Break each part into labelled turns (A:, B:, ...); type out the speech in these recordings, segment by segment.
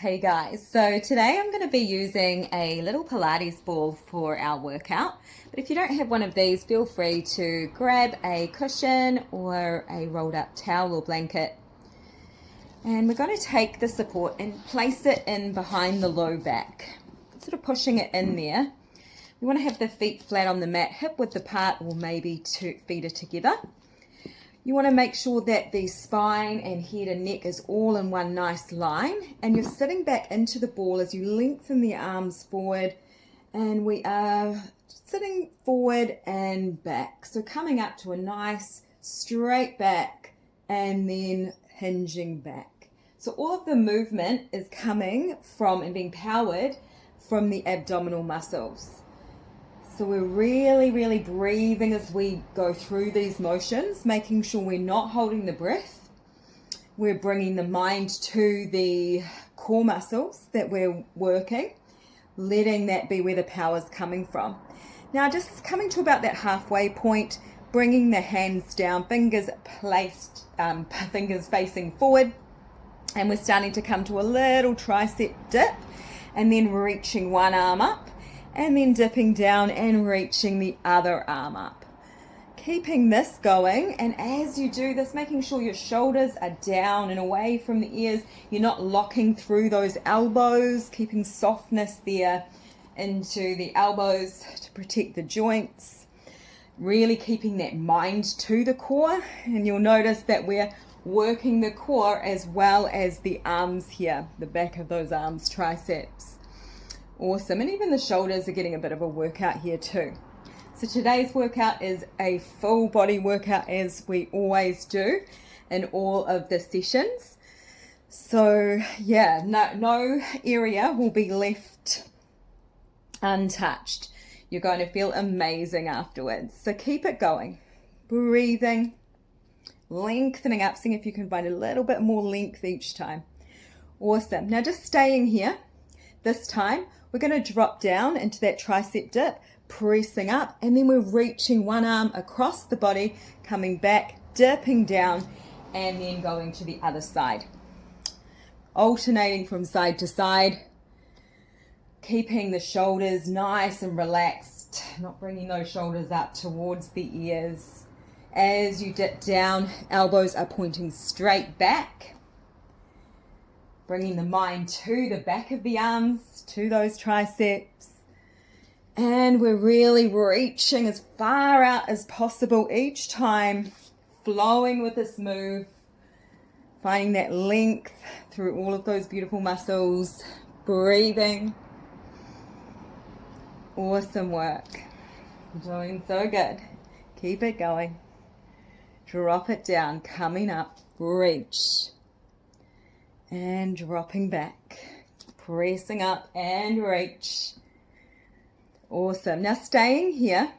A: Hey guys, so today I'm going to be using a little Pilates ball for our workout, but if you don't have one of these, feel free to grab a cushion or a rolled up towel or blanket, and we're going to take the support and place it in behind the low back, sort of pushing it in there. We want to have the feet flat on the mat, hip width apart, or maybe 2 feet are together. You want to make sure that the spine and head and neck is all in one nice line, and you're sitting back into the ball as you lengthen the arms forward, and we are sitting forward and back. So coming up to a nice straight back and then hinging back. So all of the movement is coming from and being powered from the abdominal muscles. So we're really breathing as we go through these motions, making sure we're not holding the breath. We're bringing the mind to the core muscles that we're working, letting that be where the power's coming from. Now just coming to about that halfway point, bringing the hands down, fingers placed, fingers facing forward, and we're starting to come to a little tricep dip, and then reaching one arm up, and then dipping down and reaching the other arm up. Keeping this going, and as you do this, making sure your shoulders are down and away from the ears. You're not locking through those elbows, keeping softness there into the elbows to protect the joints. Really keeping that mind to the core, and you'll notice that we're working the core as well as the arms here, the back of those arms, triceps. Awesome, and even the shoulders are getting a bit of a workout here too. So today's workout is a full body workout, as we always do in all of the sessions. So yeah, no area will be left untouched. You're going to feel amazing afterwards. So keep it going, breathing, lengthening up, seeing if you can find a little bit more length each time. Awesome. Now just staying here. This time we're going to drop down into that tricep dip, pressing up, and then we're reaching one arm across the body, coming back, dipping down, and then going to the other side. Alternating from side to side, keeping the shoulders nice and relaxed, not bringing those shoulders up towards the ears. As you dip down, elbows are pointing straight back, bringing the mind to the back of the arms, to those triceps. And we're really reaching as far out as possible each time, flowing with this move, finding that length through all of those beautiful muscles, breathing. Awesome work. Doing so good. Keep it going. Drop it down, coming up, reach. And dropping back, pressing up and reach. Awesome. Now staying here,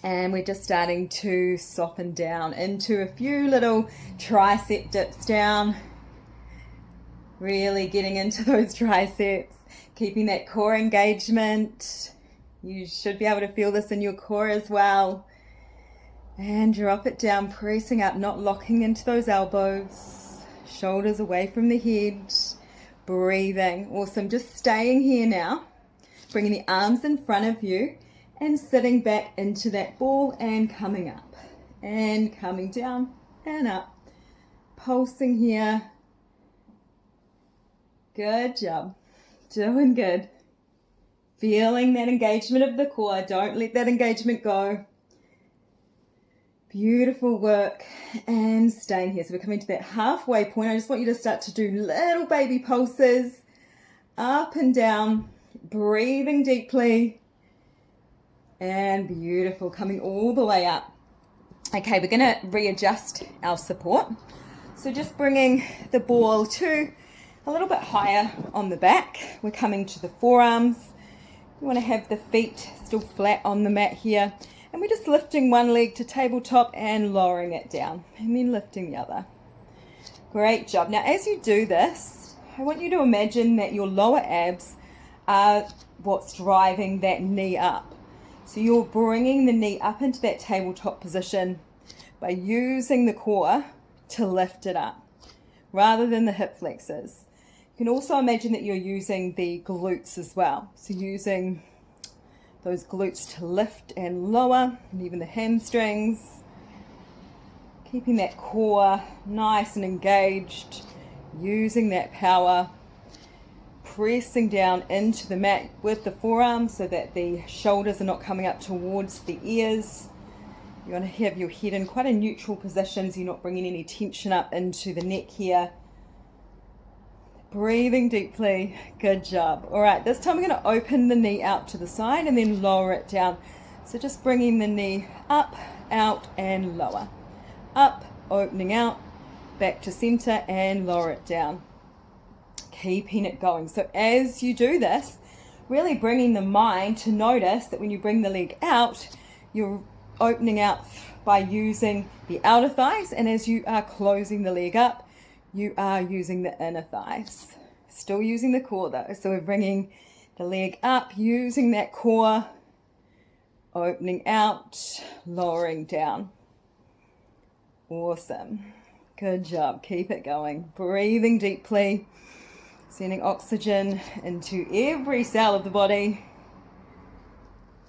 A: and we're just starting to soften down into a few little tricep dips down. Really getting into those triceps, keeping that core engagement. You should be able to feel this in your core as well. And drop it down, pressing up, not locking into those elbows. Shoulders away from the head, breathing. Awesome. Just staying here now, bringing the arms in front of you and sitting back into that ball and coming up and coming down and up. Pulsing here. Good job. Doing good. Feeling that engagement of the core. Don't let that engagement go. Beautiful work, and staying here. So we're coming to that halfway point. I just want you to start to do little baby pulses up and down, breathing deeply, and beautiful, coming all the way up. Okay, we're going to readjust our support. So just bringing the ball to a little bit higher on the back. We're coming to the forearms. You want to have the feet still flat on the mat here. And we're just lifting one leg to tabletop and lowering it down, and then lifting the other. Great job. Now, as you do this, I want you to imagine that your lower abs are what's driving that knee up. So you're bringing the knee up into that tabletop position by using the core to lift it up, rather than the hip flexors. You can also imagine that you're using the glutes as well. So using those glutes to lift and lower, and even the hamstrings. Keeping that core nice and engaged, using that power, pressing down into the mat with the forearms so that the shoulders are not coming up towards the ears. You want to have your head in quite a neutral position so you're not bringing any tension up into the neck here. Breathing deeply. Good job. All right, this time we're going to open the knee out to the side and then lower it down. So just bringing the knee up, out, and lower. Up, opening out, back to center, and lower it down. Keeping it going. So as you do this, really bringing the mind to notice that when you bring the leg out, you're opening out by using the outer thighs, and as you are closing the leg up, you are using the inner thighs. Still using the core though. So we're bringing the leg up, using that core, opening out, lowering down. Awesome. Good job. Keep it going. Breathing deeply, sending oxygen into every cell of the body.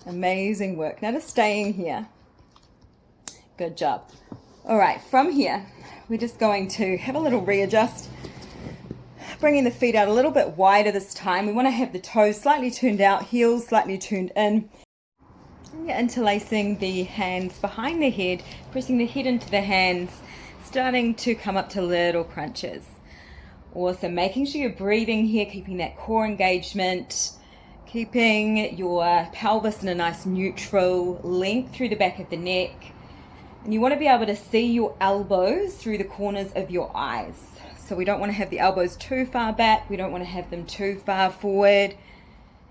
A: Amazing work. Now just staying here. Good job. All right, from here, we're just going to have a little readjust. Bringing the feet out a little bit wider this time. We want to have the toes slightly turned out, heels slightly turned in. And you're interlacing the hands behind the head, pressing the head into the hands, starting to come up to little crunches. Awesome. Making sure you're breathing here, keeping that core engagement, keeping your pelvis in a nice neutral length through the back of the neck. And you want to be able to see your elbows through the corners of your eyes. So we don't want to have the elbows too far back. We don't want to have them too far forward.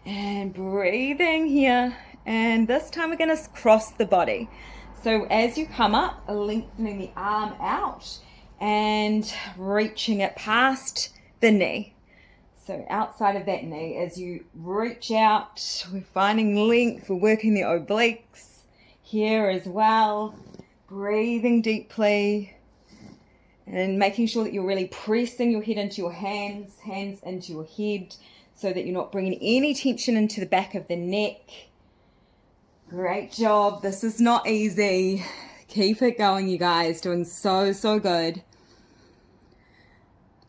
A: And breathing here. And this time we're going to cross the body. So as you come up, lengthening the arm out and reaching it past the knee. So outside of that knee, as you reach out, we're finding length. We're working the obliques here as well. Breathing deeply and making sure that you're really pressing your head into your hands, hands into your head, so that you're not bringing any tension into the back of the neck. Great job. This is not easy. Keep it going, you guys. Doing so, so good.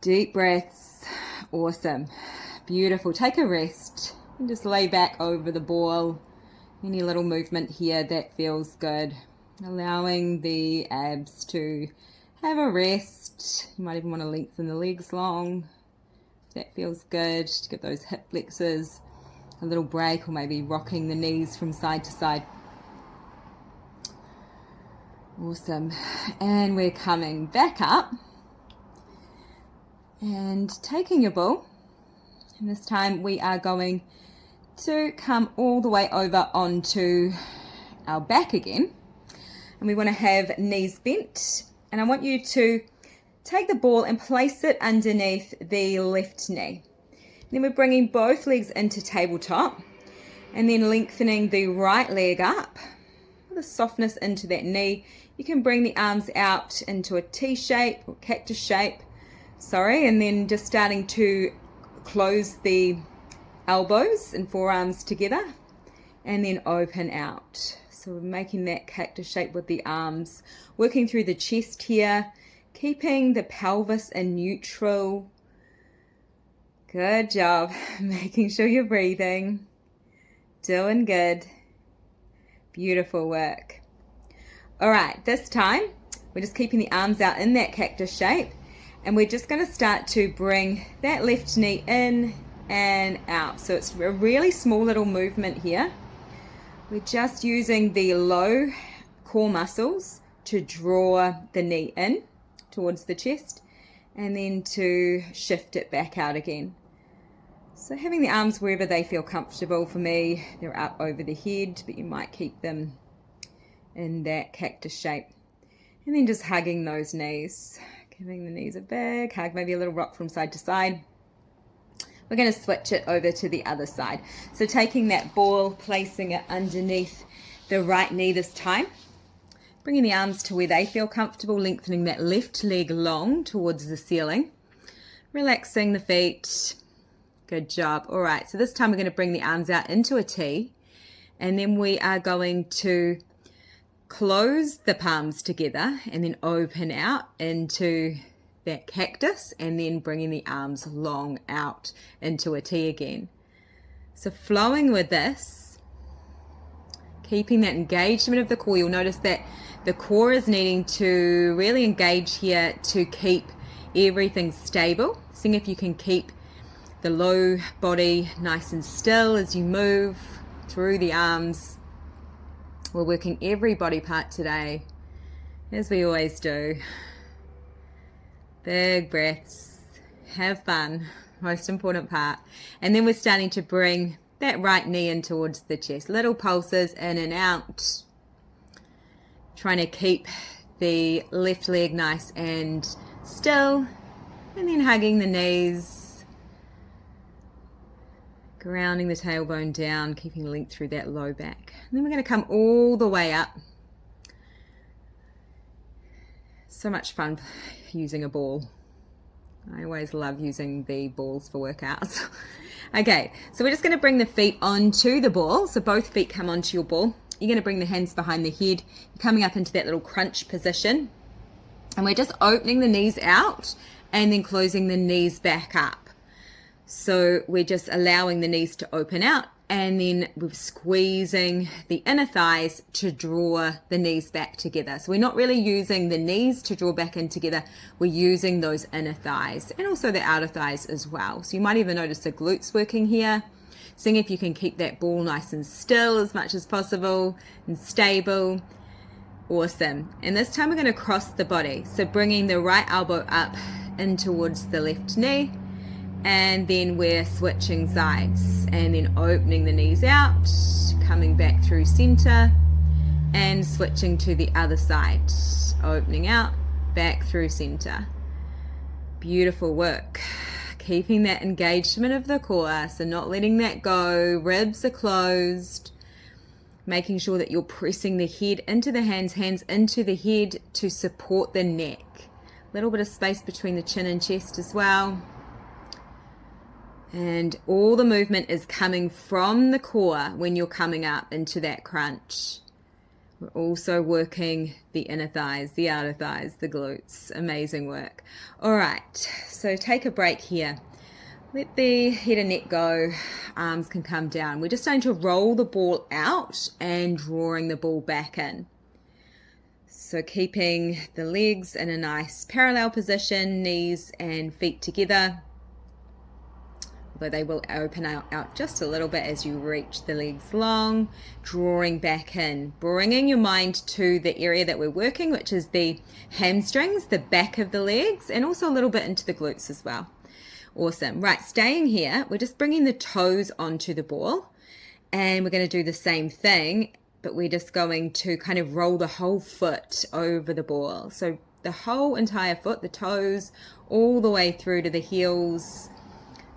A: Deep breaths. Awesome. Beautiful. Take a rest and just lay back over the ball. Any little movement here that feels good. Allowing the abs to have a rest. You might even want to lengthen the legs long. If that feels good. To give those hip flexors a little break, or maybe rocking the knees from side to side. Awesome. And we're coming back up and taking your ball. And this time we are going to come all the way over onto our back again. And we want to have knees bent. And I want you to take the ball and place it underneath the left knee. Then we're bringing both legs into tabletop and then lengthening the right leg up with a softness into that knee. You can bring the arms out into a T shape or cactus shape. And then just starting to close the elbows and forearms together and then open out. So we're making that cactus shape with the arms, working through the chest here, keeping the pelvis in neutral. Good job. Making sure you're breathing. Doing good. Beautiful work. All right, this time we're just keeping the arms out in that cactus shape, and we're just going to start to bring that left knee in and out. So it's a really small little movement here. We're just using the low core muscles to draw the knee in towards the chest and then to shift it back out again. So having the arms wherever they feel comfortable. For me, they're up over the head, but you might keep them in that cactus shape. And then just hugging those knees, giving the knees a big hug, maybe a little rock from side to side. We're going to switch it over to the other side. So taking that ball, placing it underneath the right knee this time. Bringing the arms to where they feel comfortable, lengthening that left leg long towards the ceiling. Relaxing the feet. Good job. All right, so this time we're going to bring the arms out into a T, and then we are going to close the palms together and then open out into that cactus, and then bringing the arms long out into a T again. So flowing with this, keeping that engagement of the core. You'll notice that the core is needing to really engage here to keep everything stable. Seeing if you can keep the low body nice and still as you move through the arms. We're working every body part today, as we always do. Big breaths, have fun, most important part. And then we're starting to bring that right knee in towards the chest. Little pulses in and out. Trying to keep the left leg nice and still. And then hugging the knees. Grounding the tailbone down, keeping length through that low back. And then we're going to come all the way up. So much fun using a ball. I always love using the balls for workouts. Okay, so we're just going to bring the feet onto the ball. So both feet come onto your ball. You're going to bring the hands behind the head. You're coming up into that little crunch position. And we're just opening the knees out and then closing the knees back up. So we're just allowing the knees to open out, and then we're squeezing the inner thighs to draw the knees back together. So we're not really using the knees to draw back in together. We're using those inner thighs and also the outer thighs as well. So you might even notice the glutes working here. Seeing if you can keep that ball nice and still as much as possible and stable. Awesome. And this time we're going to cross the body. So bringing the right elbow up in towards the left knee. And then we're switching sides and then opening the knees out, coming back through center and switching to the other side, opening out, back through center. Beautiful work. Keeping that engagement of the core, so not letting that go. Ribs are closed. Making sure that you're pressing the head into the hands, hands into the head to support the neck. A little bit of space between the chin and chest as well. And all the movement is coming from the core when you're coming up into that crunch. We're also working the inner thighs, the outer thighs, the glutes. Amazing work. All right, so take a break here. Let the head and neck go. Arms can come down. We're just starting to roll the ball out and drawing the ball back in. So keeping the legs in a nice parallel position, knees and feet together. Although they will open out just a little bit as you reach the legs long, drawing back in, bringing your mind to the area that we're working, which is the hamstrings, the back of the legs, and also a little bit into the glutes as well. Awesome. Right, staying here, we're just bringing the toes onto the ball, and we're going to do the same thing, but we're just going to kind of roll the whole foot over the ball. So the whole entire foot, the toes, all the way through to the heels,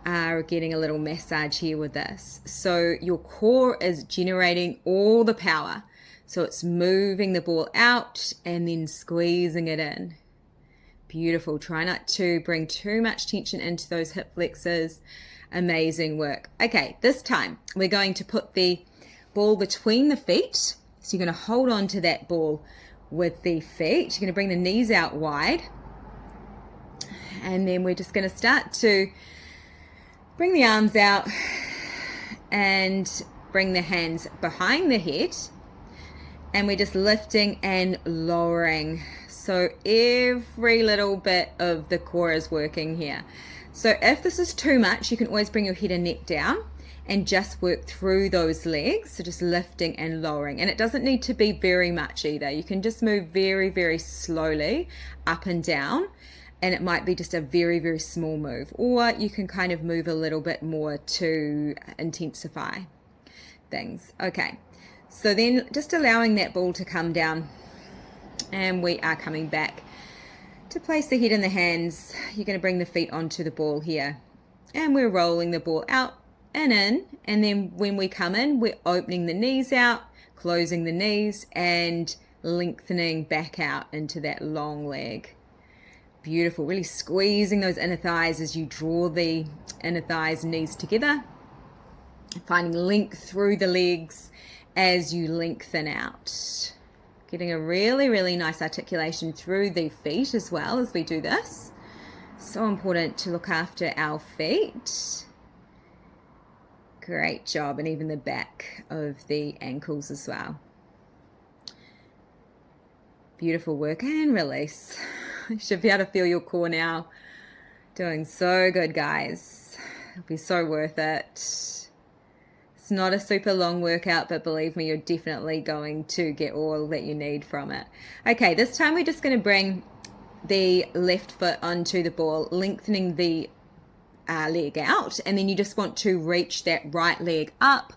A: are getting a little massage here with this. So your core is generating all the power. So it's moving the ball out and then squeezing it in. Beautiful. Try not to bring too much tension into those hip flexors. Amazing work. Okay, this time we're going to put the ball between the feet. So you're going to hold on to that ball with the feet. You're going to bring the knees out wide. And then we're just going to start to bring the arms out and bring the hands behind the head, and we're just lifting and lowering. So every little bit of the core is working here. So if this is too much, you can always bring your head and neck down and just work through those legs. So just lifting and lowering, and it doesn't need to be very much either. You can just move very, very slowly up and down. And it might be just a very, very small move, or you can kind of move a little bit more to intensify things. Okay, so then just allowing that ball to come down, and we are coming back to place the head in the hands. You're going to bring the feet onto the ball here, and we're rolling the ball out and in, and then when we come in, we're opening the knees out, closing the knees, and lengthening back out into that long leg. Beautiful, really squeezing those inner thighs as you draw the inner thighs and knees together. Finding length through the legs as you lengthen out. Getting a really, really nice articulation through the feet as well as we do this. So important to look after our feet. Great job, and even the back of the ankles as well. Beautiful work, and release. You should be able to feel your core now. Doing so good, guys. It'll be so worth it. It's not a super long workout, but believe me, you're definitely going to get all that you need from it. Okay, this time we're just going to bring the left foot onto the ball, lengthening the leg out, and then you just want to reach that right leg up,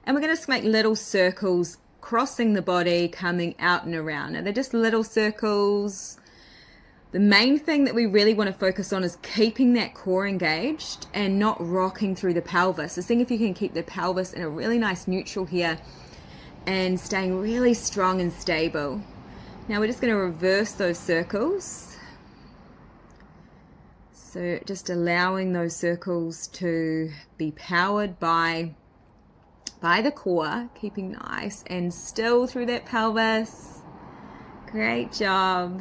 A: and we're going to make little circles crossing the body, coming out and around. Now they're just little circles. The main thing that we really want to focus on is keeping that core engaged and not rocking through the pelvis. So seeing if you can keep the pelvis in a really nice neutral here and staying really strong and stable. Now we're just going to reverse those circles. So just allowing those circles to be powered by the core, keeping nice and still through that pelvis. Great job.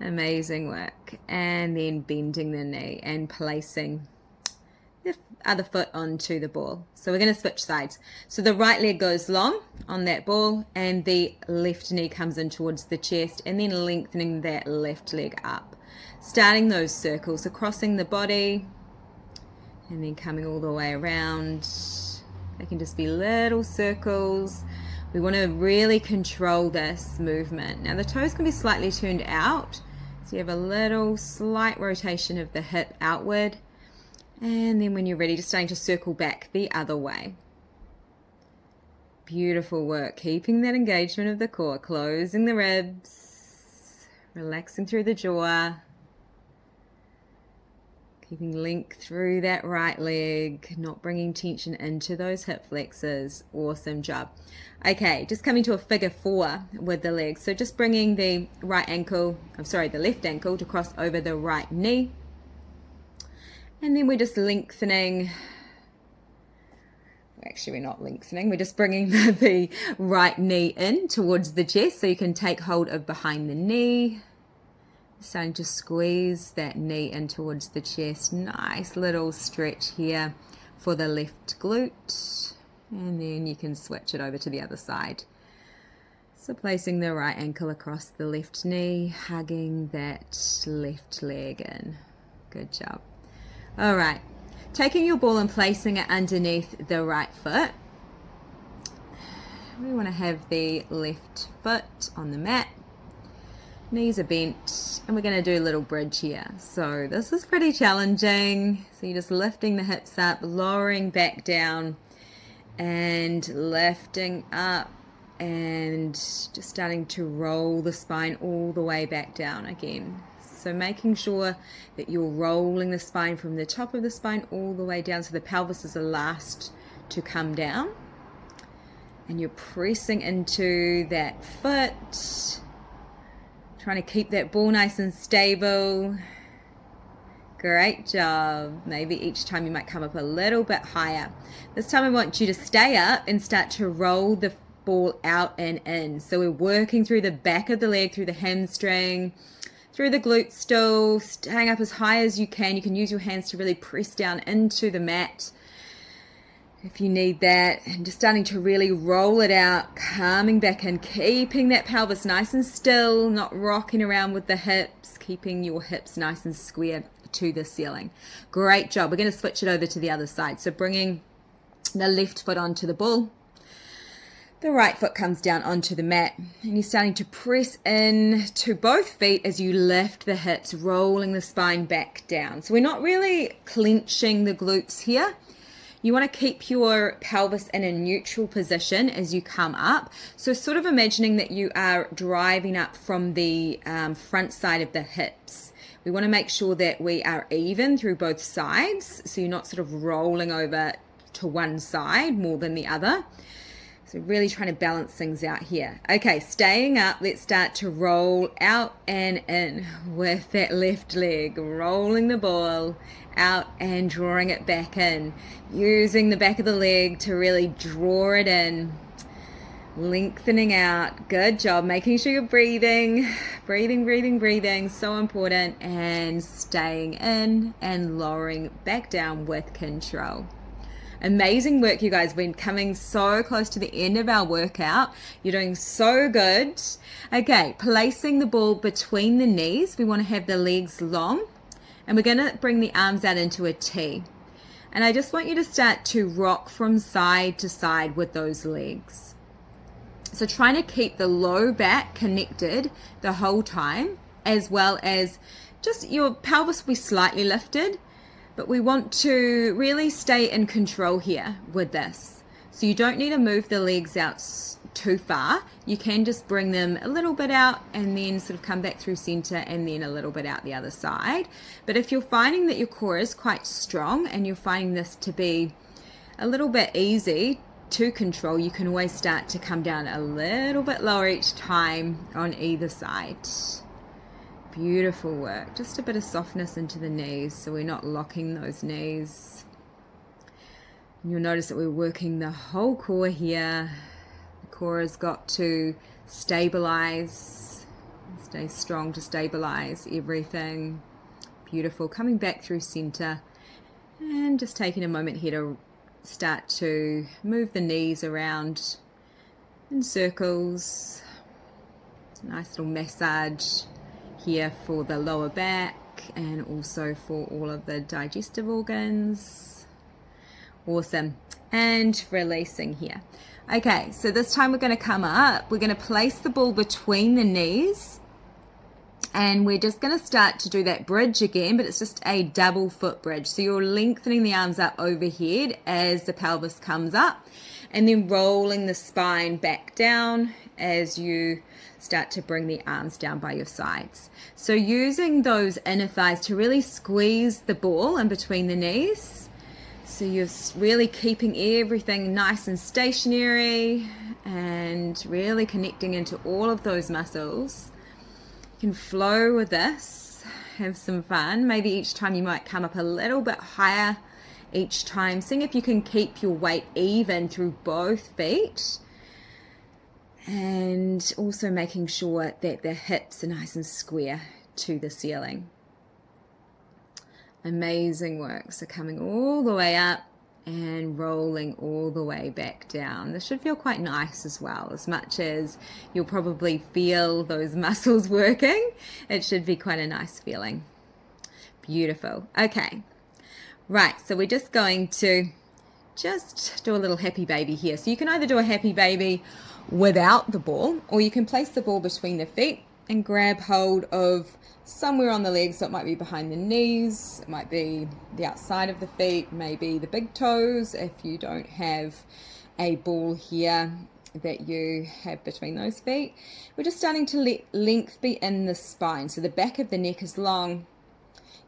A: Amazing work. And then bending the knee and placing the other foot onto the ball. So we're going to switch sides. So the right leg goes long on that ball and the left knee comes in towards the chest, and then lengthening that left leg up. Starting those circles, so crossing the body and then coming all the way around. They can just be little circles. We want to really control this movement. Now the toes can be slightly turned out, so you have a little slight rotation of the hip outward, and then when you're ready, just starting to circle back the other way. Beautiful work, keeping that engagement of the core, closing the ribs, relaxing through the jaw, keeping length through that right leg, not bringing tension into those hip flexors. Awesome job. Okay, just coming to a figure 4 with the legs. So just bringing the the left ankle to cross over the right knee. And then we're just lengthening. Actually, we're not lengthening. We're just bringing the right knee in towards the chest so you can take hold of behind the knee. Starting to squeeze that knee in towards the chest. Nice little stretch here for the left glute. And then you can switch it over to the other side. So placing the right ankle across the left knee, hugging that left leg in. Good job. All right. Taking your ball and placing it underneath the right foot. We want to have the left foot on the mat. Knees are bent, and we're going to do a little bridge here. So this is pretty challenging. So you're just lifting the hips up, lowering back down, and lifting up, and just starting to roll the spine all the way back down again. So making sure that you're rolling the spine from the top of the spine all the way down, so the pelvis is the last to come down. And you're pressing into that foot, trying to keep that ball nice and stable. Great job. Maybe each time you might come up a little bit higher. This time I want you to stay up and start to roll the ball out and in. So we're working through the back of the leg, through the hamstring, through the glute still, staying up as high as you can. You can use your hands to really press down into the mat if you need that, and just starting to really roll it out, coming back in, keeping that pelvis nice and still, not rocking around with the hips, keeping your hips nice and square to the ceiling. Great job. We're going to switch it over to the other side. So bringing the left foot onto the ball, the right foot comes down onto the mat, and you're starting to press in to both feet as you lift the hips, rolling the spine back down. So we're not really clenching the glutes here. You want to keep your pelvis in a neutral position as you come up. So sort of imagining that you are driving up from the front side of the hips. We want to make sure that we are even through both sides. So you're not sort of rolling over to one side more than the other. So really trying to balance things out here. Okay, staying up, let's start to roll out and in with that left leg, rolling the ball out and drawing it back in, using the back of the leg to really draw it in, lengthening out. Good job, making sure you're breathing, so important, and staying in and lowering back down with control. Amazing work, you guys. We're coming so close to the end of our workout. You're doing so good. Okay, placing the ball between the knees. We want to have the legs long, and we're going to bring the arms out into a T. And I just want you to start to rock from side to side with those legs. So trying to keep the low back connected the whole time, as well as just your pelvis will be slightly lifted. But we want to really stay in control here with this. So you don't need to move the legs out too far. You can just bring them a little bit out and then sort of come back through center and then a little bit out the other side. But if you're finding that your core is quite strong and you're finding this to be a little bit easy to control, you can always start to come down a little bit lower each time on either side. Beautiful work. Just a bit of softness into the knees so we're not locking those knees. And you'll notice that we're working the whole core here. The core has got to stabilize, stay strong to stabilize everything. Beautiful. Coming back through center and just taking a moment here to start to move the knees around in circles. Nice little massage here for the lower back and also for all of the digestive organs. Awesome. And releasing here. Okay, so this time we're going to come up. We're going to place the ball between the knees and we're just going to start to do that bridge again, but it's just a double foot bridge. So you're lengthening the arms up overhead as the pelvis comes up and then rolling the spine back down as you start to bring the arms down by your sides. So using those inner thighs to really squeeze the ball in between the knees. So you're really keeping everything nice and stationary and really connecting into all of those muscles. You can flow with this, have some fun. Maybe each time you might come up a little bit higher each time, seeing if you can keep your weight even through both feet. And also making sure that the hips are nice and square to the ceiling. Amazing work. So coming all the way up and rolling all the way back down. This should feel quite nice as well. As much as you'll probably feel those muscles working, it should be quite a nice feeling. Beautiful. Okay. Right. So we're just going to just do a little happy baby here. So you can either do a happy baby without the ball, or you can place the ball between the feet and grab hold of somewhere on the legs. So it might be behind the knees, it might be the outside of the feet, maybe the big toes if you don't have a ball here that you have between those feet. We're just starting to let length be in the spine. So the back of the neck is long.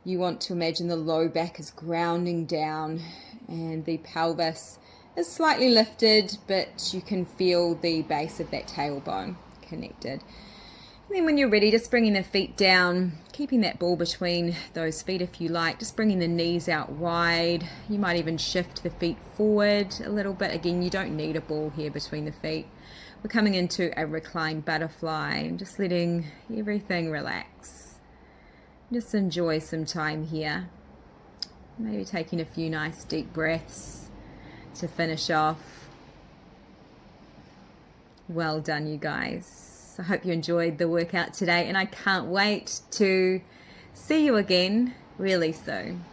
A: You want to imagine the low back is grounding down and the pelvis is slightly lifted, but you can feel the base of that tailbone connected. And then when you're ready, just bringing the feet down, keeping that ball between those feet if you like, just bringing the knees out wide. You might even shift the feet forward a little bit. Again, you don't need a ball here between the feet. We're coming into a reclined butterfly and just letting everything relax. Just enjoy some time here. Maybe taking a few nice deep breaths to finish off. Well done, you guys. I hope you enjoyed the workout today, and I can't wait to see you again really soon.